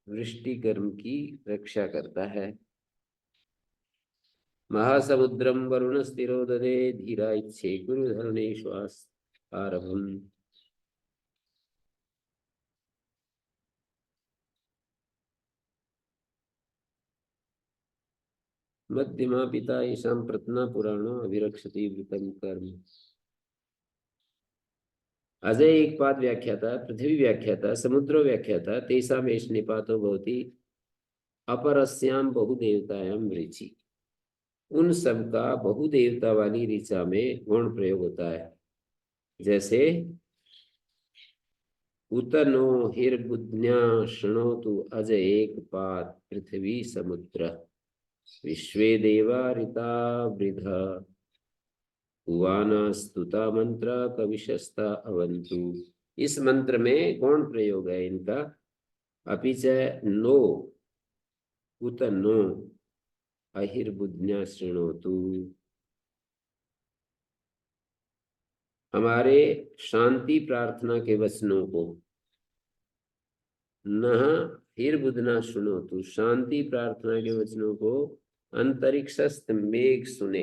वृष्टि कर्म की रक्षा करता है। महासमुद्रम वरुण स्थिरोदधे धीरा इच्छे गुरु धरणे श्वास आरभम। मध्यमा पिता ईशान प्रत्ना पुराणो अभिरक्षति वृतम कर्म। अजय एक पाद व्याख्याता पृथ्वी व्याख्याता समुद्रो व्याख्याता तेषाम एष निपातो भवति अपरस्याम बहुदेवतायाम ऋचि। उन सबका बहुदेवता वाली ऋचा में गौण प्रयोग होता है। जैसे उत नो हिर्बुद्न्या शृणोतु अज एक पाद पृथ्वी समुद्र विश्वे देवा ऋता वृधा उवाना स्तुता मंत्र कविशस्ता अवंतु। इस मंत्र में गौण प्रयोग है इनका। अपिच नो उत नो अहिर्बुद्न्या शृणोतु। हमारे शांति प्रार्थना के वचनों को, न हिर्बुद्ना शृणोतु, शांति प्रार्थना के वचनों को अंतरिक्षस्थ मेघ सुने।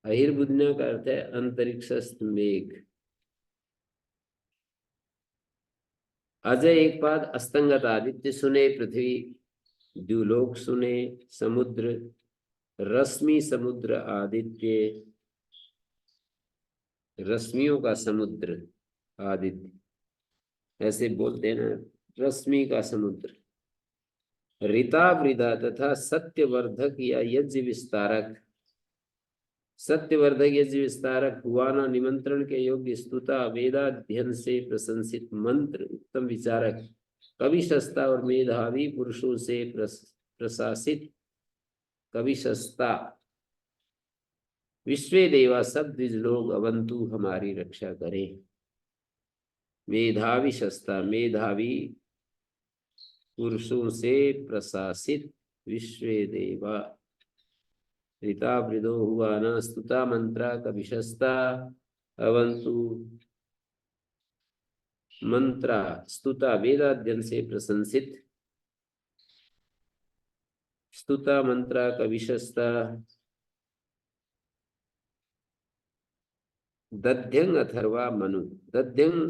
अहिर्बुद्न्या का अर्थ है अंतरिक्षस्थ मेघ। अजय एक पाद अस्तंगत आदित्य सुने, पृथ्वी द्युलोक सुने, समुद्र रश्मि समुद्र आदित्य, रश्मियों का समुद्र आदित्य, ऐसे बोलते हैं ना, रश्मि का समुद्र। ऋता वृदा तथा सत्यवर्धक या यज्ञ विस्तारक, सत्यवर्धक यज्ञ विस्तारक हुआना निमंत्रण के योग्य स्तुता वेदाध्ययन से प्रशंसित मंत्र उत्तम विचारक कविशस्ता और मेधावी पुरुषों से प्रशासित कविशस्ता विश्वे देवा सब द्विज लोग अवंतु हमारी रक्षा करें। मेधावी शस्ता, मेधावी पुरुषों से प्रशासित विश्वे देवा। ऋता वृदो हुआ न स्तुता मंत्रा कविशस्ता अवंतु मंत्रा स्तुता वेदाध्यन से प्रशंसित। स्तुता मंत्रा कविशस्ता दध्यंग अथर्वा मनु। दध्यंग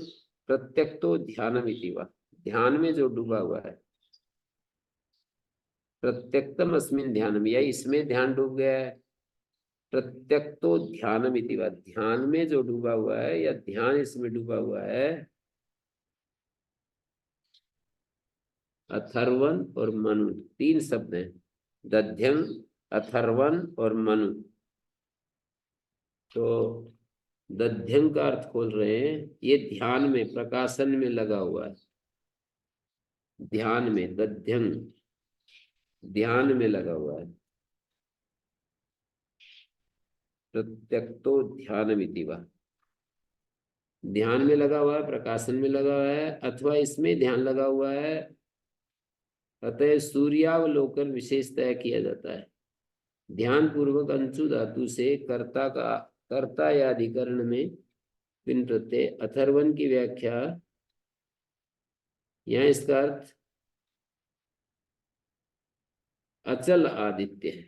प्रत्यक्तो ध्यानमिति वा, ध्यान में जो डूबा हुआ है। प्रत्यक्तम अस्मिन ध्यानम, या इसमें ध्यान डूब गया है। प्रत्यक्तो ध्यानमिति वा, ध्यान में जो डूबा हुआ है या ध्यान इसमें डूबा हुआ है। अथर्वन और मनु, तीन शब्द हैं, दध्यंग, अथर्वन और मनु। तो दध्यंग का अर्थ खोल रहे हैं, ये ध्यान में, प्रकाशन में लगा हुआ है। ध्यान में, दध्यंग ध्यान में लगा हुआ है। प्रत्यक्तो ध्यानमिति वा, ध्यान में लगा हुआ है, प्रकाशन में लगा हुआ है, अथवा इसमें ध्यान लगा हुआ है। अतः सूर्यावलोकन विशेषतः किया जाता है। ध्यान पूर्वक अंशु धातु से कर्ता का, कर्ता या अधिकरण में पिन प्रत्यय। अथर्वन की व्याख्या, यहाँ इसका अर्थ अचल आदित्य है।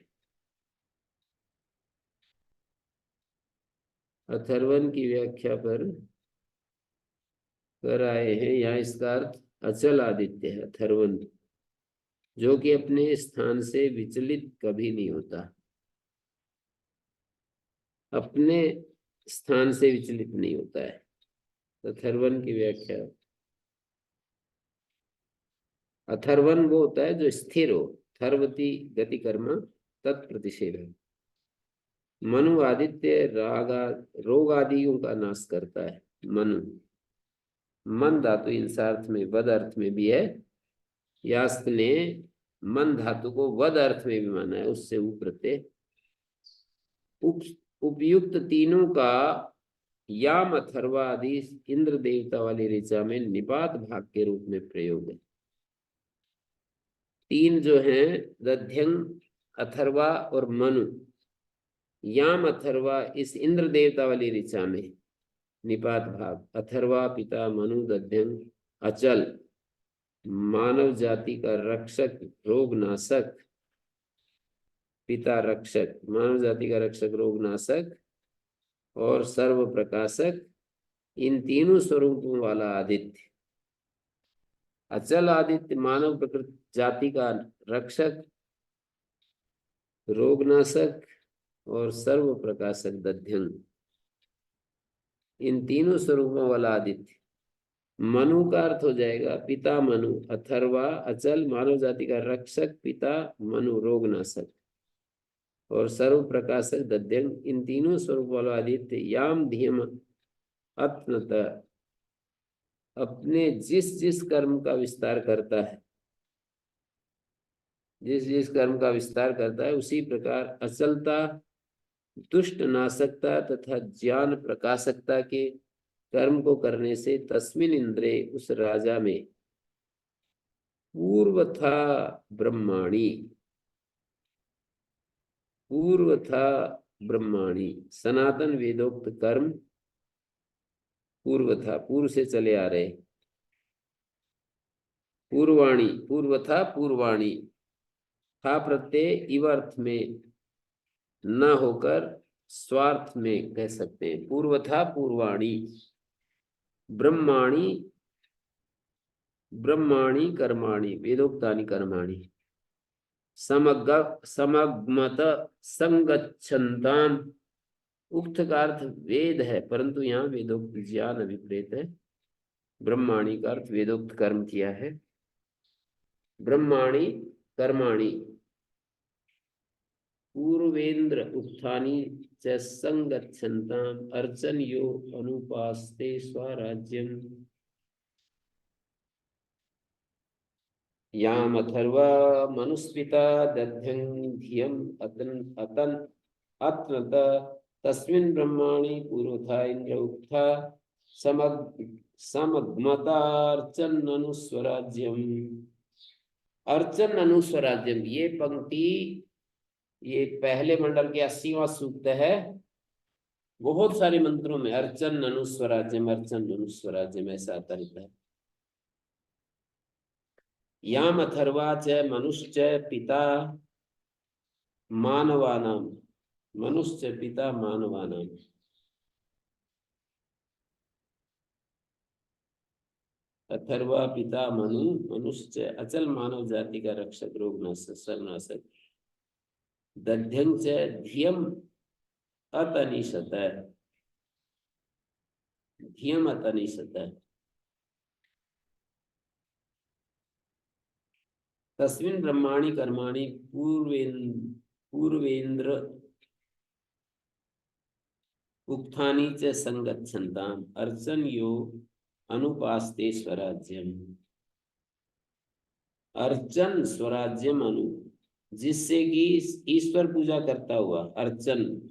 अथर्वन की व्याख्या पर कर आए हैं, यहाँ इसका अर्थ अचल आदित्य है। अथर्वन जो कि अपने स्थान से विचलित कभी नहीं होता, अपने स्थान से विचलित नहीं होता है। अथर्वन की व्याख्या, अथर्वन वो होता है जो स्थिर हो। थर्वती गति कर्म तत्प्रतिषेध है। मनु आदित्य रागा रोग आदियों का नाश करता है। मनु, मन धातु इंसार्थ में वद अर्थ में भी है। यास्क ने मन धातु को वद अर्थ में भी माना है, उससे उप्रत्यय। उपयुक्त तीनों का याम अथर्वा आदि इंद्र देवता वाली ऋचा में निपात भाग के रूप में प्रयोग है। तीन जो हैं, दध्यंग, अथर्वा और मनु। याम अथर्वा इस इंद्र देवता वाली ऋचा में निपात भाग। अथर्वा पिता, मनु दध्यंग अचल, मानव जाति का रक्षक, रोग नाशक। पिता रक्षक, मानव जाति का रक्षक, रोग नाशक और सर्व प्रकाशक, इन तीनों स्वरूपों वाला आदित्य। अचल आदित्य मानव प्रकृति जाति का रक्षक, रोगनाशक और सर्व प्रकाशक दध्यंग, इन तीनों स्वरूपों वाला आदित्य। मनु का अर्थ हो जाएगा पिता मनु, अथर्वा अचल मानव जाति का रक्षक, पिता मनु रोगनाशक और सर्व प्रकाशक दध्यंग, इन तीनों स्वरूप वाला आदित्य। याम धियम अत्नत, अपने जिस जिस कर्म का विस्तार करता है, जिस जिस कर्म का विस्तार करता है, उसी प्रकार अचलता, दुष्ट नाशकता तथा ज्ञान प्रकाशकता के कर्म को करने से तस्मिन इंद्रे, उस राजा में, पूर्वथा ब्रह्माणी, पूर्वथा ब्रह्माणी, सनातन वेदोक्त कर्म पूर्वथा, पूर्व से चले आ रहे, पूर्वाणी, पूर्वथा पूर्वाणी, था प्रत्यय इव अर्थ में न होकर स्वार्थ में कह सकते हैं। पूर्वथा पूर्वाणी, ब्रह्माणी, ब्रह्माणी कर्माणि, वेदोक्तानि कर्माणि, समग्मत संगच्छन्ताम। उक्त का अर्थ वेद है, परंतु यहाँ वेदोक्त ज्ञान अभिप्रेत है। ब्रह्माणी का अर्थ वेदोक्त कर्म किया है। ब्रह्माणी कर्माणि, पूर्वेन्द्र उत्थानी च संगच्छन्ताम, अर्चन यो अनुपास्ते स्वराज्यम। याम अथर्वा मनुस्पिता दध्यं धियम अतन अत्रत तस्मिन् ब्रह्माणि पूर्वथा इंद्र उक्था समग्मतार्चन अनुस्वराज्यम। अर्चन अनुस्वराज्यम, ये पंक्ति ये पहले मंडल के 80वां सूक्त है। बहुत सारे मंत्रों में अर्चन अनुस्वराज्यम अर्चन अनुस्वराज्यम ऐसा आता रहता है। याम अथर्वा च मनुश्च पिता मानवानाम, मनुष्य पिता मानवानाम। अथर्वा पिता मनु, मनुष्य अचल मानव जाति का रक्षक, रोग नाशक सर्वनाशक। दध्यं च धियम अतनिशत, धियम अतनिशत। तस्मिन् ब्रह्माणि कर्माणि पूर्वेन्द्र उक्थानि च संगच्छन्ताम् अर्चन यो अनुपास्ते स्वराज्यम। अर्चन स्वराज्यम अनु, जिससे कि ईश्वर पूजा करता हुआ अर्चन,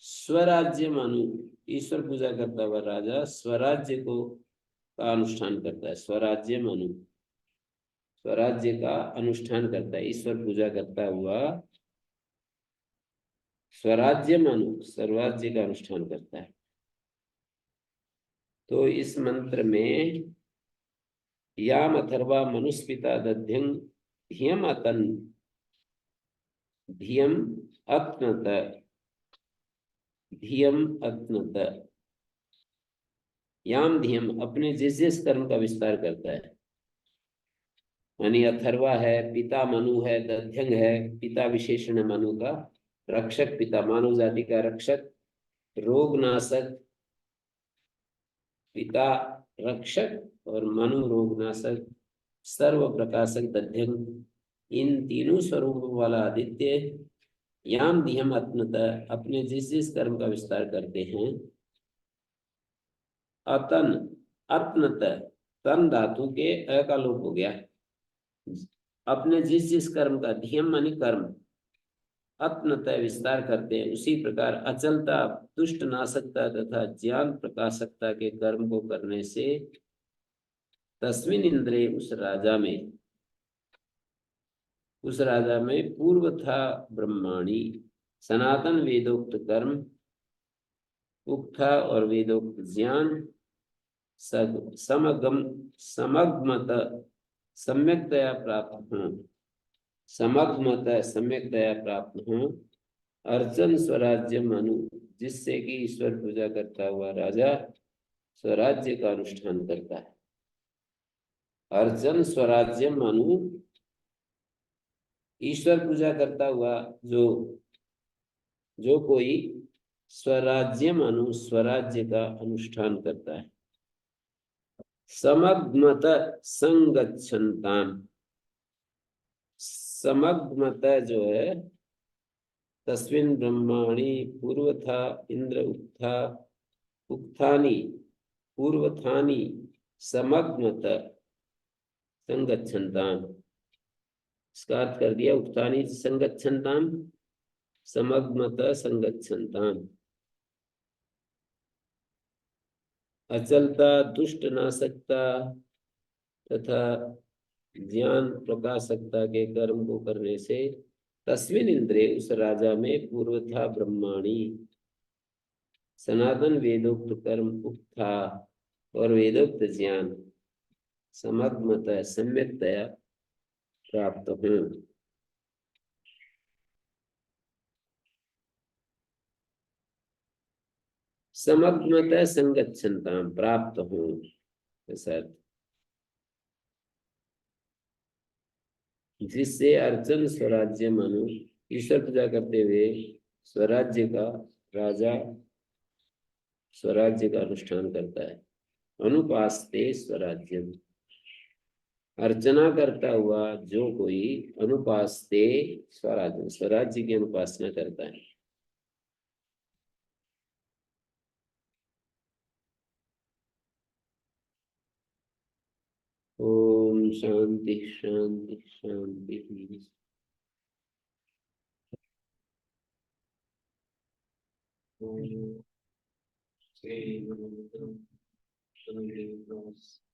स्वराज्यम अनु ईश्वर पूजा करता हुआ राजा स्वराज्य को का अनुष्ठान करता है। स्वराज्यम अनु, स्वराज्य का अनुष्ठान करता है, ईश्वर पूजा करता हुआ स्वराज्यम अनु स्वराज्य का अनुष्ठान करता है। तो इस मंत्र में याम अथर्वा मनुष्पिता दध्यं धियम अतन, धियम अत्नत, धियम अत्नत। याम धियम अपने जिस कर्म का विस्तार करता है, यानी अथर्वा है, पिता मनु है, दध्यंग है, पिता विशेषण है मनु का, रक्षक पिता मानव जाति का रक्षक, रोग नाशक पिता रक्षक और मनु रोग नाशक, सर्व प्रकाशक दध्यंग, इन तीनों स्वरूपों वाला आदित्य याम धियम अत्नत अपने जिस कर्म का विस्तार करते हैं। अतन अत्नत, तन धातु के अ का लोप हो गया। अपने जिस कर्म का, धियम मानी कर्म, अत्नतः विस्तार करते हैं, उसी प्रकार अचलता, दुष्ट नाशकता तथा ज्ञान प्रकाशकता के कर्म को करने से तस्मिन इंद्रे उस राजा में पूर्व था ब्रह्माणी सनातन वेदोक्त कर्म, उक्था और वेदोक्त ज्ञान समग्मत सम्यक्तया प्राप्त हों, समग्मत सम्यक्तया प्राप्त हों। अर्चन स्वराज्य मनु, जिससे कि ईश्वर पूजा करता हुआ राजा स्वराज्य का अनुष्ठान करता है। अर्चन स्वराज्य मनु, ईश्वर पूजा करता हुआ जो कोई स्वराज्य मनु स्वराज्य का अनुष्ठान करता है। समग्मत संगच्छन्ताम, समग्मत जो है, तस्मिन् ब्रह्माणि पूर्वथा इंद्र उक्था उक्थानि पूर्वथानि समग्मत संगच्छन्ताम। इसका अर्थ कर दिया, उक्थानि संगच्छन्ताम, समग्मत संगच्छन्ताम। अचलता, दुष्ट नाशकता तथा ज्ञान प्रकाशकता के कर्म को करने से तस्मिन इंद्रे उस राजा में पूर्वथा ब्रह्माणी सनातन वेदोक्त कर्म उक्था और वेदोक्त ज्ञान समग्मतः सम्यक्तया प्राप्त हो। समग्मतः संगच्छन्ताम प्राप्त हो, ऐसा जिससे अर्चन स्वराज्य मनु ईश्वर पूजा करते हुए स्वराज्य का राजा स्वराज्य का अनुष्ठान करता है। अनुपास्ते स्वराज्यम, अर्चना करता हुआ जो कोई अनुपास्ते स्वराज्य स्वराज्य की अनुपासना करता है। ओम शांति शांति शांति। ओम श्री प्रवृत्ति